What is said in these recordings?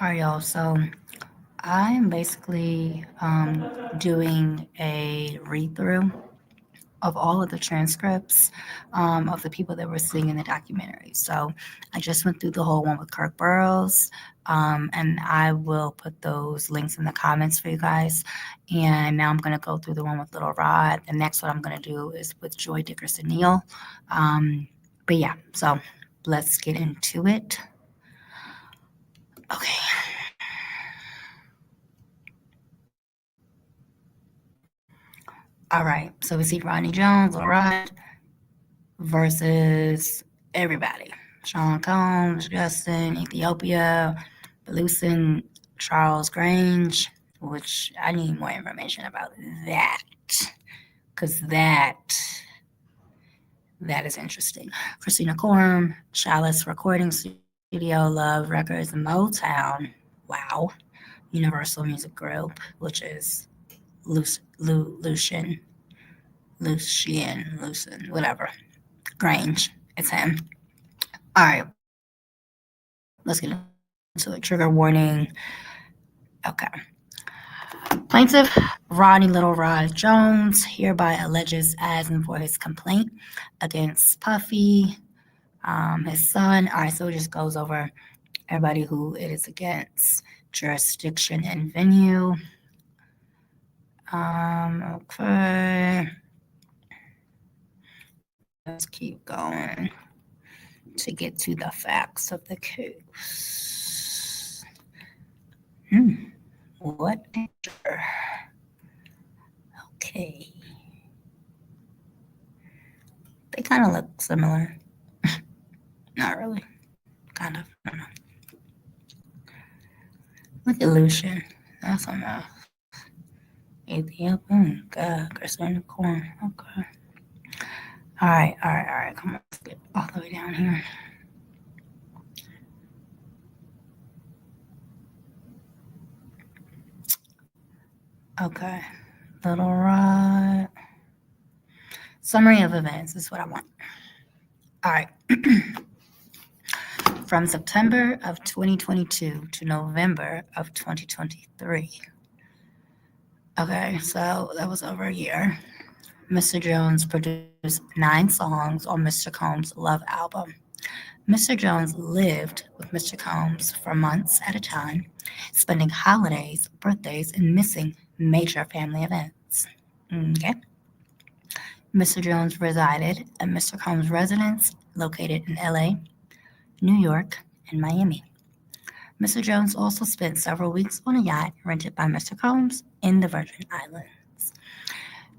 All right, y'all. So I'm basically doing a read through of all of the transcripts of the people that were singing in the documentary. So I just went through the whole one with Kirk Burroughs, and I will put those links in the comments for you guys. And now I'm going to go through the one with Little Rod. The next one I'm going to do is with Joy Dickerson Neal. But yeah, so let's get into it. Okay. All right, so we see Ronnie Jones, Little Rod versus everybody. Sean Combs, Justin, Ethiopia, Belusin, Charles Grange, which I need more information about that, because that is interesting. Christina Corm, Chalice Recording Studio, Love Records, Motown, wow, Universal Music Group, which is Lucien, whatever. Grange, it's him. All right, let's get into it. Trigger warning. Okay. Plaintiff Rodney Little Rod Jones hereby alleges as and for his complaint against Puffy, his son. All right, so it just goes over everybody who it is against, jurisdiction and venue. Okay. Let's keep going to get to the facts of the case. What picture? Okay. They kind of look similar. Not really. Kind of. I don't know. Look at Lucian. That's enough. Ethiopian. God, Christina Corn. Okay. All right. Come on. Let's get all the way down here. Okay. Little Rod. Summary of events is what I want. All right. From September of 2022 to November of 2023. Okay, so that was over a year. Mr. Jones produced 9 songs on Mr. Combs' Love album. Mr. Jones lived with Mr. Combs for months at a time, spending holidays, birthdays, and missing major family events. Okay. Mr. Jones resided at Mr. Combs' residence located in LA, New York, and Miami. Mr. Jones also spent several weeks on a yacht rented by Mr. Combs in the Virgin Islands.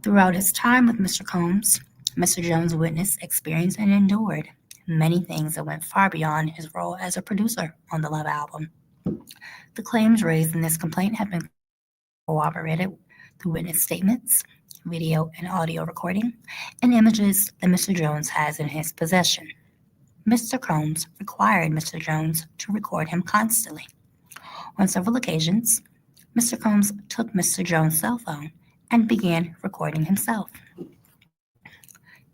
Throughout his time with Mr. Combs, Mr. Jones witnessed, experienced, and endured many things that went far beyond his role as a producer on the Love album. The claims raised in this complaint have been corroborated through witness statements, video and audio recording, and images that Mr. Jones has in his possession. Mr. Combs required Mr. Jones to record him constantly. On several occasions, Mr. Combs took Mr. Jones' cell phone and began recording himself.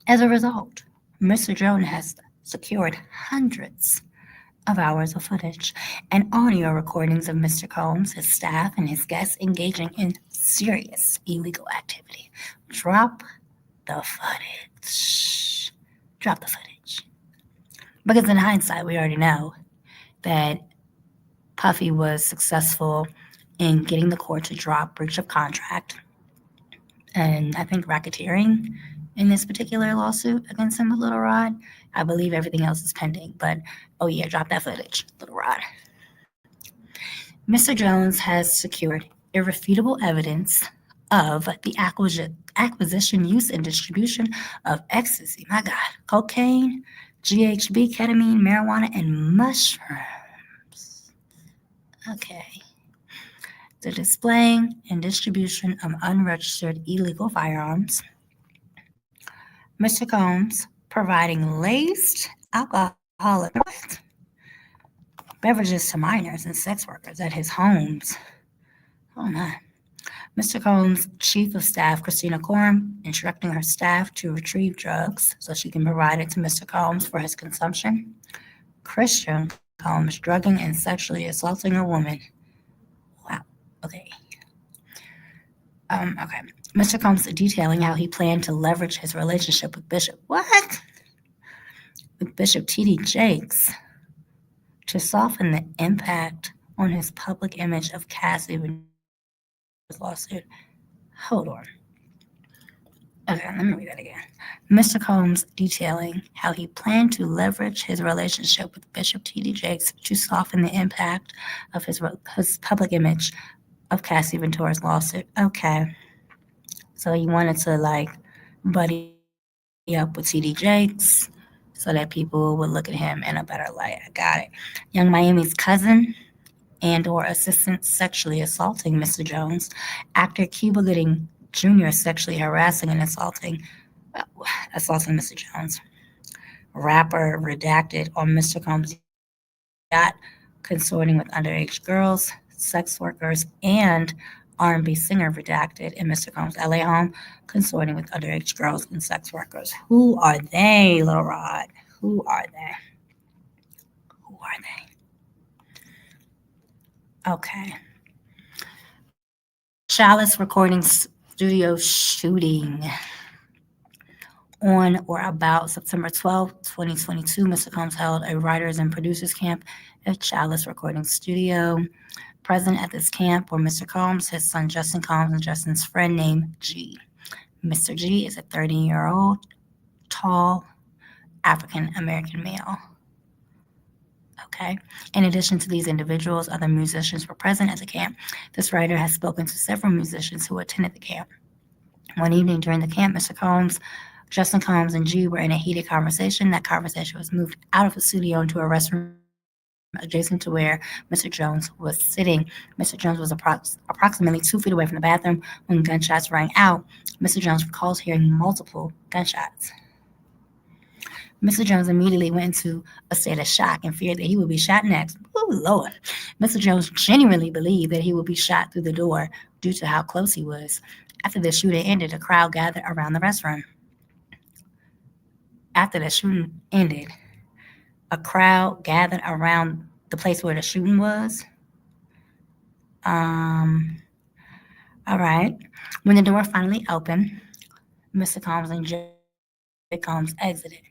As a result, Mr. Jones has secured hundreds of hours of footage and audio recordings of Mr. Combs, his staff, and his guests engaging in serious illegal activity. Drop the footage. Because in hindsight, we already know that Puffy was successful in getting the court to drop breach of contract and I think racketeering in this particular lawsuit against him with Little Rod. I believe everything else is pending, but oh yeah, drop that footage, Little Rod. Mr. Jones has secured irrefutable evidence of the acquisition, use, and distribution of ecstasy, my God, cocaine, GHB, ketamine, marijuana, and mushrooms. Okay. The displaying and distribution of unregistered illegal firearms. Mr. Combs providing laced alcoholic beverages to minors and sex workers at his homes. Oh my. Mr. Combs' chief of staff, Christina Coram, instructing her staff to retrieve drugs so she can provide it to Mr. Combs for his consumption. Christian Combs drugging and sexually assaulting a woman. Wow. Okay. Okay. Mr. Combs detailing how he planned to leverage his relationship with Bishop. What? With Bishop T.D. Jakes to soften the impact on his public image of Cassie Ventura's lawsuit. Hold on. Okay, let me read that again. Mr. Combs detailing how he planned to leverage his relationship with Bishop T.D. Jakes to soften the impact of his public image of Cassie Ventura's lawsuit. Okay, so he wanted to like buddy up with T.D. Jakes so that people would look at him in a better light. I got it. Young Miami's cousin and or assistant sexually assaulting Mr. Jones, actor Cuba Gooding Jr. sexually harassing and assaulting Mr. Jones, rapper redacted on Mr. Combs' yacht, consorting with underage girls, sex workers, and R&B singer redacted in Mr. Combs' LA home, consorting with underage girls and sex workers. Who are they, Lil Rod? Who are they? Who are they? Okay. Chalice Recording Studio shooting. On or about September 12, 2022, Mr. Combs held a writers and producers camp at Chalice Recording Studio. Present at this camp were Mr. Combs, his son Justin Combs, and Justin's friend named G. Mr. G is a 30-year-old, tall, African American male. Okay. In addition to these individuals, other musicians were present at the camp. This writer has spoken to several musicians who attended the camp. One evening during the camp, Mr. Combs, Justin Combs, and G were in a heated conversation. That conversation was moved out of the studio into a restroom adjacent to where Mr. Jones was sitting. Mr. Jones was approximately 2 feet away from the bathroom when gunshots rang out. Mr. Jones recalls hearing multiple gunshots. Mr. Jones immediately went into a state of shock and feared that he would be shot next. Oh, Lord. Mr. Jones genuinely believed that he would be shot through the door due to how close he was. After the shooting ended, a crowd gathered around the restroom. After the shooting ended, a crowd gathered around the place where the shooting was. Um, all right. When the door finally opened, Mr. Combs and J. Combs exited.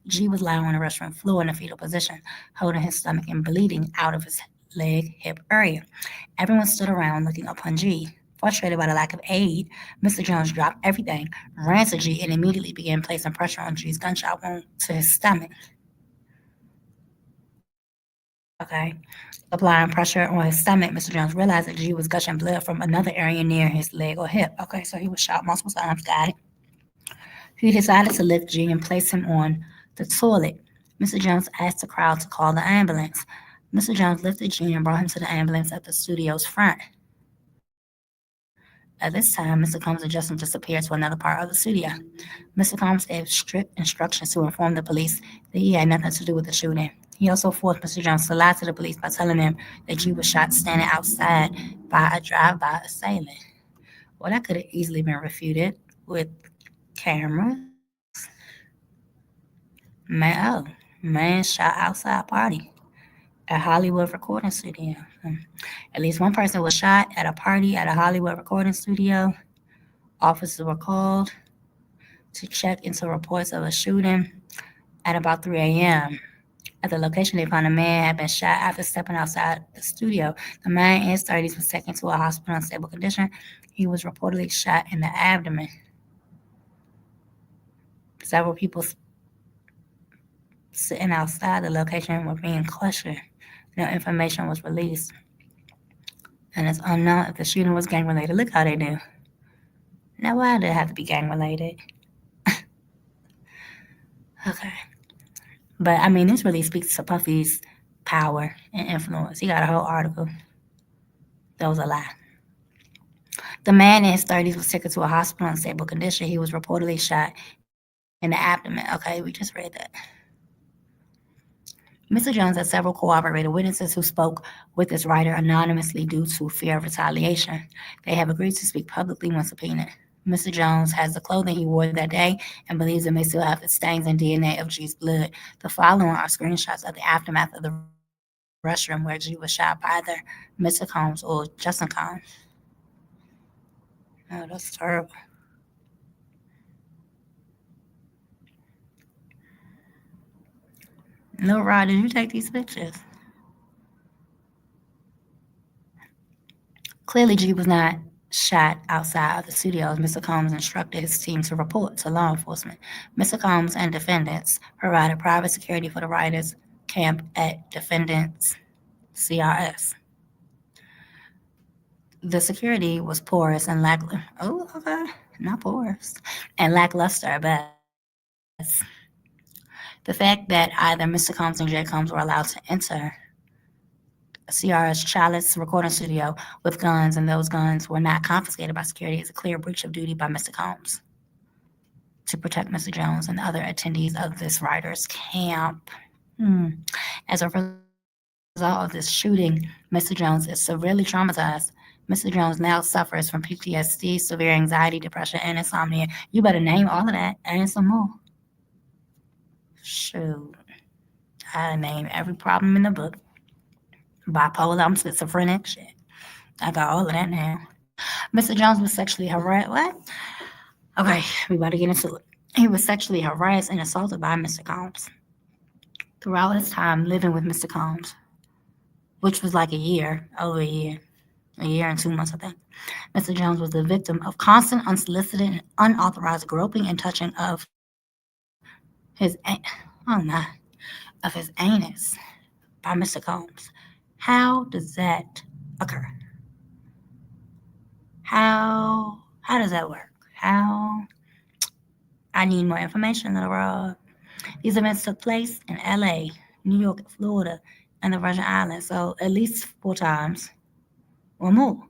G was lying on the restroom floor in a fetal position, holding his stomach and bleeding out of his leg hip area. Everyone stood around looking upon G. Frustrated by the lack of aid, Mr. Jones dropped everything, ran to G, and immediately began placing pressure on G's gunshot wound to his stomach. Okay. Applying pressure on his stomach, Mr. Jones realized that G was gushing blood from another area near his leg or hip. Okay, so he was shot multiple times. Got it. He decided to lift G and place him on the toilet. Mr. Jones asked the crowd to call the ambulance. Mr. Jones lifted G and brought him to the ambulance at the studio's front. At this time, Mr. Combs and Justin disappeared to another part of the studio. Mr. Combs gave strict instructions to inform the police that he had nothing to do with the shooting. He also forced Mr. Jones to lie to the police by telling them that G was shot standing outside by a drive-by assailant. Well, that could have easily been refuted with cameras. Man shot outside party at Hollywood recording studio. At least one person was shot at a party at a Hollywood recording studio. Officers were called to check into reports of a shooting at about 3 a.m. At the location, they found a man had been shot after stepping outside the studio. The man in his 30s was taken to a hospital in stable condition. He was reportedly shot in the abdomen. Several people sitting outside the location were being questioned. No information was released. And it's unknown if the shooting was gang related. Look how they do. Now, why did it have to be gang related? Okay. But I mean, this really speaks to Puffy's power and influence. He got a whole article. That was a lie. The man in his 30s was taken to a hospital in stable condition. He was reportedly shot in the abdomen. Okay, we just read that. Mr. Jones had several cooperating witnesses who spoke with this writer anonymously due to fear of retaliation. They have agreed to speak publicly when subpoenaed. Mr. Jones has the clothing he wore that day and believes it may still have the stains and DNA of G's blood. The following are screenshots of the aftermath of the restroom where G was shot by either Mr. Combs or Justin Combs. Oh, that's terrible. No, Rod, did you take these pictures? Clearly, G was not shot outside of the studios. Mr. Combs instructed his team to report to law enforcement. Mr. Combs and defendants provided private security for the writers' camp at defendants' CRS. The security was porous and lackluster at best. The fact that either Mr. Combs and J. Combs were allowed to enter CR's Chalice recording studio with guns and those guns were not confiscated by security is a clear breach of duty by Mr. Combs to protect Mr. Jones and the other attendees of this writer's camp. Hmm. As a result of this shooting, Mr. Jones is severely traumatized. Mr. Jones now suffers from PTSD, severe anxiety, depression, and insomnia. You better name all of that and some more. Shoot. I name every problem in the book. Bipolar, I'm schizophrenic, shit. I got all of that now. Mr. Jones was sexually harassed. What? Okay, we about to get into it. He was sexually harassed and assaulted by Mr. Combs. Throughout his time living with Mr. Combs, which was like over a year and 2 months, I think. Mr. Jones was the victim of constant, unsolicited, and unauthorized groping and touching of his, oh my, of his anus by Mr. Combs. How does that occur? How does that work? How? I need more information, little Rob. These events took place in LA, New York, Florida, and the Virgin Islands, so at least 4 times or more.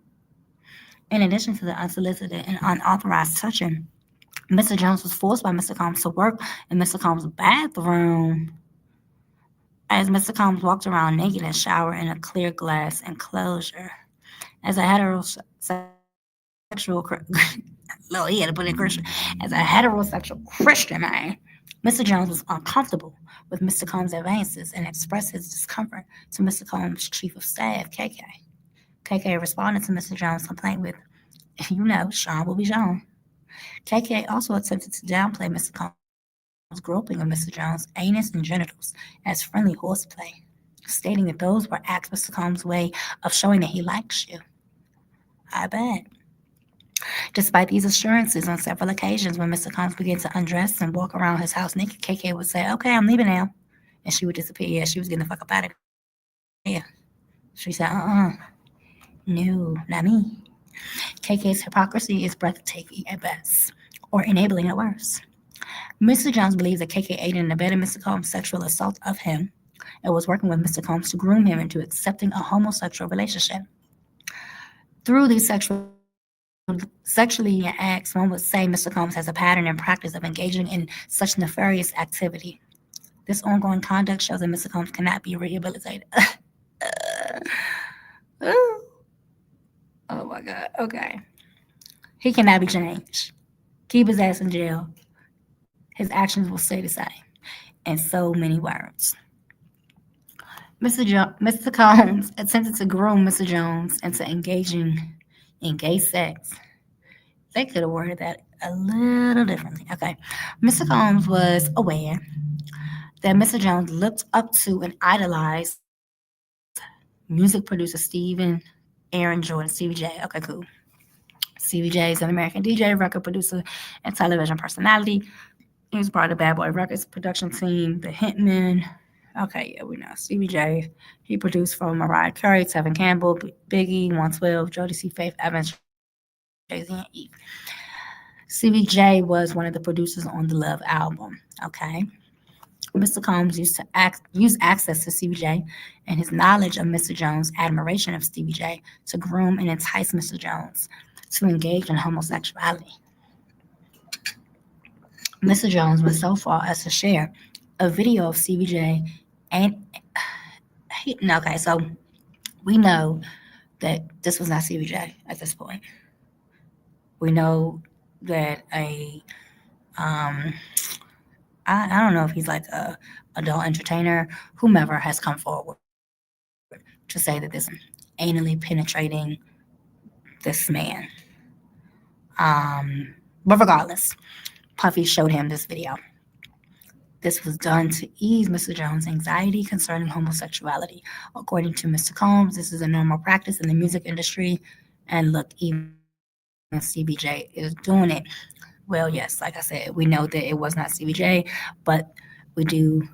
In addition to the unsolicited and unauthorized touching, Mr. Jones was forced by Mr. Combs to work in Mr. Combs' bathroom as Mr. Combs walked around naked and showered in a clear glass enclosure. As a heterosexual, Lord, he had to put in Christian. As a heterosexual Christian man, Mr. Jones was uncomfortable with Mr. Combs' advances and expressed his discomfort to Mr. Combs' chief of staff, KK. KK responded to Mr. Jones' complaint with, Sean will be Sean. KK also attempted to downplay Mr. Combs' groping of Mr. Jones' anus and genitals as friendly horseplay, stating that those were acts Mr. Combs' way of showing that he likes you. I bet. Despite these assurances, on several occasions when Mr. Combs began to undress and walk around his house naked, KK would say, "Okay, I'm leaving now." And she would disappear. Yeah, she was getting the fuck up out of there. She said, no, not me. KK's hypocrisy is breathtaking at best, or enabling at worst. Mr. Jones believes that KK aided and abetted Mr. Combs' sexual assault of him and was working with Mr. Combs to groom him into accepting a homosexual relationship. Through these sexually acts, one would say Mr. Combs has a pattern and practice of engaging in such nefarious activity. This ongoing conduct shows that Mr. Combs cannot be rehabilitated. Oh my God. Okay. He cannot be changed. Keep his ass in jail. His actions will stay the same. In so many words. Mr. Combs attempted to groom Mr. Jones into engaging in gay sex. They could have worded that a little differently. Okay. Mr. Combs was aware that Mr. Jones looked up to and idolized music producer Aaron Jordan, Stevie J. Okay, cool. Stevie J is an American DJ, record producer, and television personality. He was part of the Bad Boy Records production team, the Hitmen. Okay, yeah, we know. Stevie J, he produced for Mariah Carey, Tevin Campbell, Biggie, 112, Jodeci, Faith Evans, Jay-Z, and Eve. Stevie J was one of the producers on the Love album. Okay. Mr. Combs used access to Stevie J and his knowledge of Mr. Jones' admiration of Stevie J to groom and entice Mr. Jones to engage in homosexuality. Mr. Jones went so far as to share a video of Stevie J and Okay, so we know that this was not CBJ at this point. We know that um, I don't know if he's like a adult entertainer, whomever has come forward to say that this anally penetrating this man. But regardless, Puffy showed him this video. This was done to ease Mr. Jones' anxiety concerning homosexuality. According to Mr. Combs, this is a normal practice in the music industry. And look, even CBJ is doing it. Well, yes, like I said, we know that it was not CBJ, but we do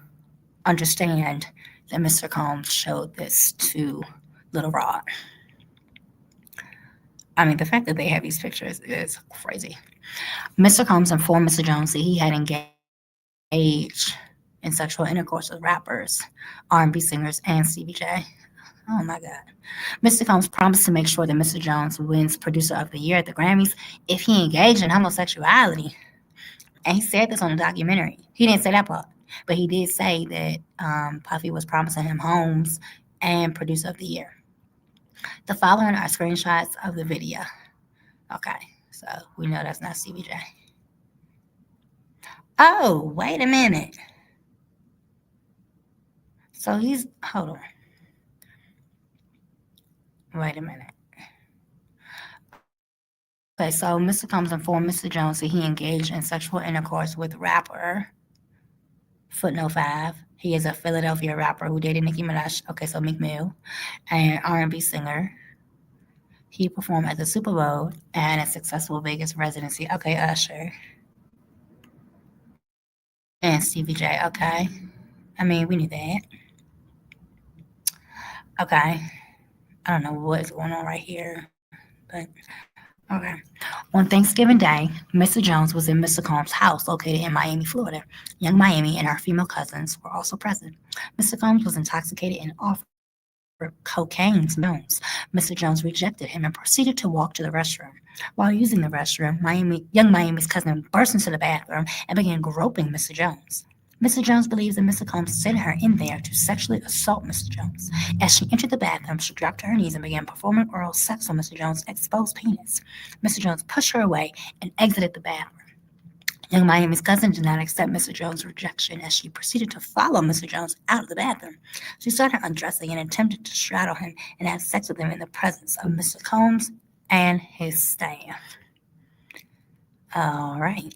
understand that Mr. Combs showed this to Little Rod. I mean, the fact that they have these pictures is crazy. Mr. Combs informed Mr. Jones that he had engaged in sexual intercourse with rappers, R&B singers, and CBJ. Oh my God. Mr. Combs promised to make sure that Mr. Jones wins Producer of the Year at the Grammys if he engaged in homosexuality. And he said this on a documentary. He didn't say that part, but he did say that Puffy was promising him Holmes and Producer of the Year. The following are screenshots of the video. Okay, so we know that's not CBJ. Oh, wait a minute. So hold on. Wait a minute. Okay, so Mr. Combs informed Mr. Jones that he engaged in sexual intercourse with rapper, footnote 5. He is a Philadelphia rapper who dated Nicki Minaj, okay, so Meek Mill, and R&B singer. He performed at the Super Bowl and a successful Vegas residency. Okay, Usher. And Stevie J, okay. I mean, we knew that. Okay. I don't know what's going on right here, but okay. On Thanksgiving Day, Mr. Jones was in Mr. Combs' house located in Miami, Florida. Young Miami and her female cousins were also present. Mr. Combs was intoxicated and offered cocaine to Mr. Jones. Mr. Jones rejected him and proceeded to walk to the restroom. While using the restroom, young Miami's cousin burst into the bathroom and began groping Mr. Jones. Mr. Jones believes that Mr. Combs sent her in there to sexually assault Mr. Jones. As she entered the bathroom, she dropped to her knees and began performing oral sex on Mr. Jones' exposed penis. Mr. Jones pushed her away and exited the bathroom. Young Miami's cousin did not accept Mr. Jones' rejection as she proceeded to follow Mr. Jones out of the bathroom. She started undressing and attempted to straddle him and have sex with him in the presence of Mr. Combs and his staff. All right.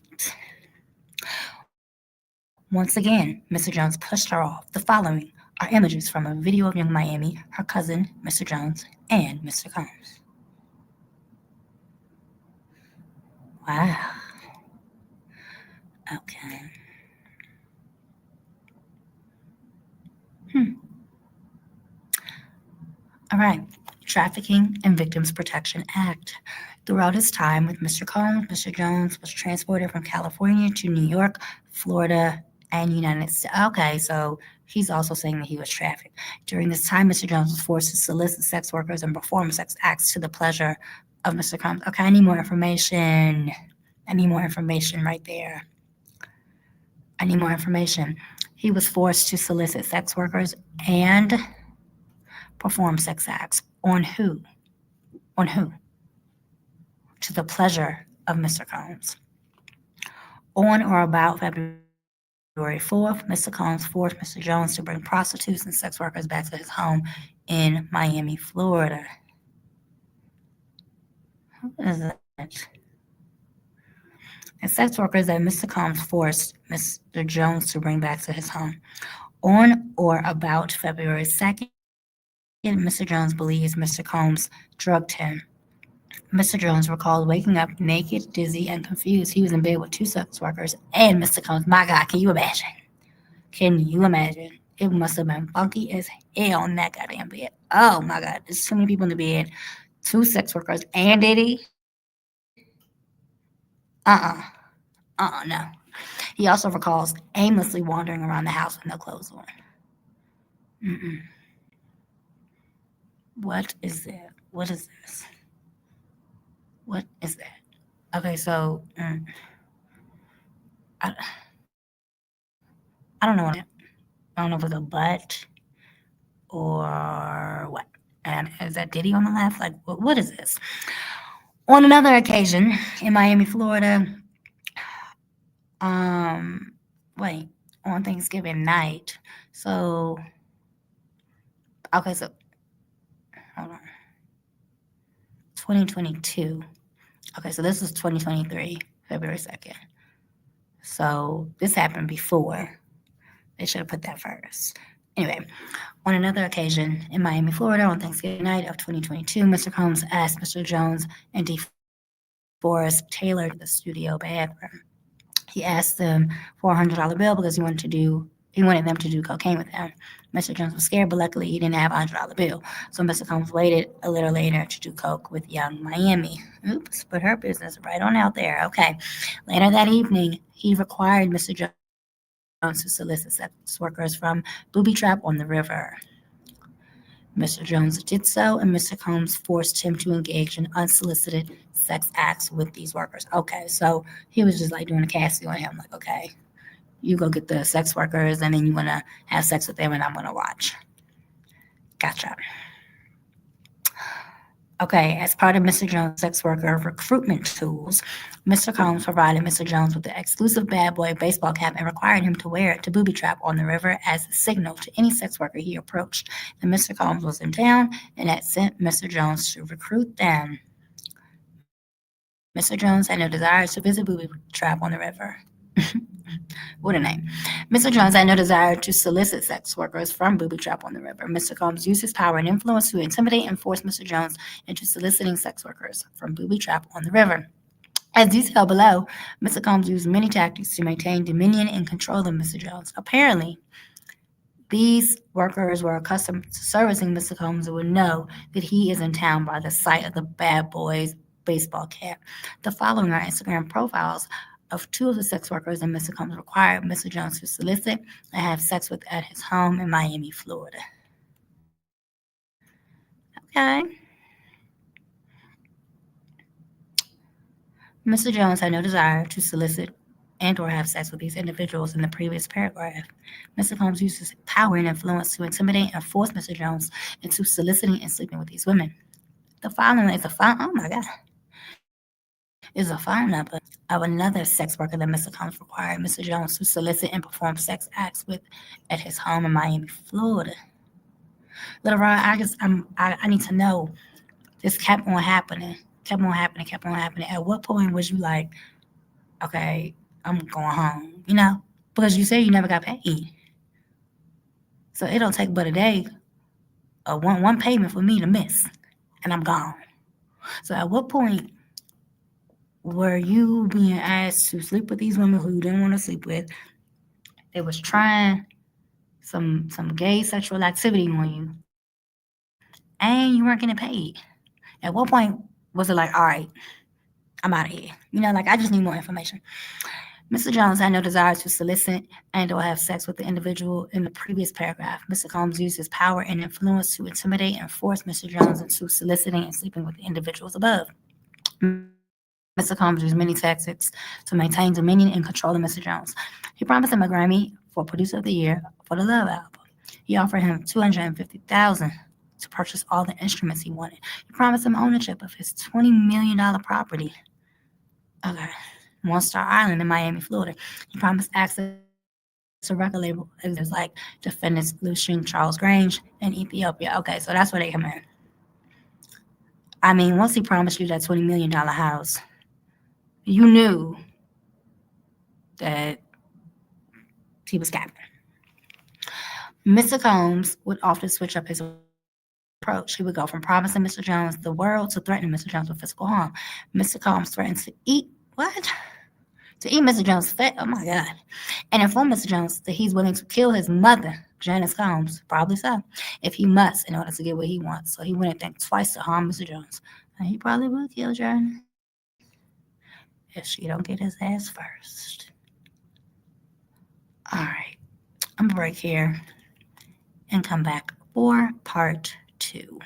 Once again, Mr. Jones pushed her off. The following are images from a video of Young Miami, her cousin, Mr. Jones, and Mr. Combs. Wow. Okay. Hmm. All right. Trafficking and Victims Protection Act. Throughout his time with Mr. Combs, Mr. Jones was transported from California to New York, Florida, and United States. Okay, so he's also saying that he was trafficked. During this time, Mr. Jones was forced to solicit sex workers and perform sex acts to the pleasure of Mr. Combs. Okay, I need more information. I need more information right there. I need more information. He was forced to solicit sex workers and perform sex acts. On who? On who? To the pleasure of Mr. Combs. On or about February 4th, Mr. Combs forced Mr. Jones to bring prostitutes and sex workers back to his home in Miami, Florida. Who is that? And sex workers that Mr. Combs forced Mr. Jones to bring back to his home. On or about February 2nd, Mr. Jones believes Mr. Combs drugged him. Mr. Jones recalled waking up naked, dizzy, and confused. He was in bed with two sex workers and Mr. Combs. My God, can you imagine? Can you imagine? It must have been funky as hell on that goddamn bed. Oh my God, there's too many people in the bed. Two sex workers and Diddy. No. He also recalls aimlessly wandering around the house with no clothes on. Mm-mm. What is that? What is this? What is that? Okay, so I, I don't know what I don't know if it's a butt or what? And is that Diddy on the left? Like, what is this? On another occasion in Miami, Florida, um, wait, on Thanksgiving night. So, okay, so hold on, 2022. Okay, so this was 2023, February 2nd. So this happened before. They should have put that first. Anyway, on another occasion in Miami, Florida, on Thanksgiving night of 2022, Mr. Combs asked Mr. Jones and DeForest Taylor to the studio bathroom. He asked them for $100 bill because he wanted them to do cocaine with him. Mr. Jones was scared, but luckily he didn't have $100 bill. So Mr. Combs waited a little later to do coke with young Miami. Oops, put her business right on out there. Okay. Later that evening, he required Mr. Jones to solicit sex workers from Booby Trap on the river. Mr. Jones did so, and Mr. Combs forced him to engage in unsolicited sex acts with these workers. Okay, so he was just like doing a Cassie on him, like, okay, you go get the sex workers, and then you want to have sex with them, and I'm going to watch. Gotcha. Okay, as part of Mr. Jones' sex worker recruitment tools, Mr. Combs provided Mr. Jones with the exclusive bad boy baseball cap and required him to wear it to booby trap on the river as a signal to any sex worker he approached that Mr. Combs was in town and that sent Mr. Jones to recruit them. Mr. Jones had no desire to visit booby trap on the river. What a name. Mr. Jones had no desire to solicit sex workers from Booby Trap on the river. Mr. Combs used his power and influence to intimidate and force Mr. Jones into soliciting sex workers from Booby Trap on the river. As detailed below, Mr. Combs used many tactics to maintain dominion and control of Mr. Jones. Apparently, these workers were accustomed to servicing Mr. Combs and would know that he is in town by the sight of the bad boy's baseball cap. The following are Instagram profiles of two of the sex workers that Mr. Combs required Mr. Jones to solicit and have sex with at his home in Miami, Florida. Okay. Mr. Jones had no desire to solicit and or have sex with these individuals in the previous paragraph. Mr. Combs used his power and influence to intimidate and force Mr. Jones into soliciting and sleeping with these women. The following is a phone. Oh my God. Is a phone number of another sex worker that Mr. Combs required Mr. Jones to solicit and perform sex acts with at his home in Miami, Florida. Little Rod, I need to know. This kept on happening, kept on happening, kept on happening. At what point was you like, okay, I'm going home? Because you said you never got paid, so it don't take but a day, one payment for me to miss, and I'm gone. So at what point were you being asked to sleep with these women who you didn't want to sleep with? They was trying some gay sexual activity on you, and you weren't getting paid. At what point was it like, all right, I'm out of here? Like I just need more information. Mr. Jones had no desire to solicit and or have sex with the individual in the previous paragraph. Mr. Combs used his power and influence to intimidate and force Mr. Jones into soliciting and sleeping with the individuals above. Mr. Combs used many tactics to maintain dominion and control of Mr. Jones. He promised him a Grammy for Producer of the Year for the Love album. He offered him $250,000 to purchase all the instruments he wanted. He promised him ownership of his $20 million property. Okay. One Star Island in Miami, Florida. He promised access to record label executives like defendants Lucian Charles Grange in Ethiopia. Okay, so that's where they come in. I mean, once he promised you that $20 million house, you knew that he was capping. Mr. Combs would often switch up his approach. He would go from promising Mr. Jones the world to threatening Mr. Jones with physical harm. Mr. Combs threatened to eat what? To eat Mr. Jones' fat. Oh my God. And inform Mr. Jones that he's willing to kill his mother, Janice Combs, probably so, if he must in order to get what he wants. So he wouldn't think twice to harm Mr. Jones. And he probably would kill Janice if she don't get his ass first. All right. I'm gonna break here and come back for part 2.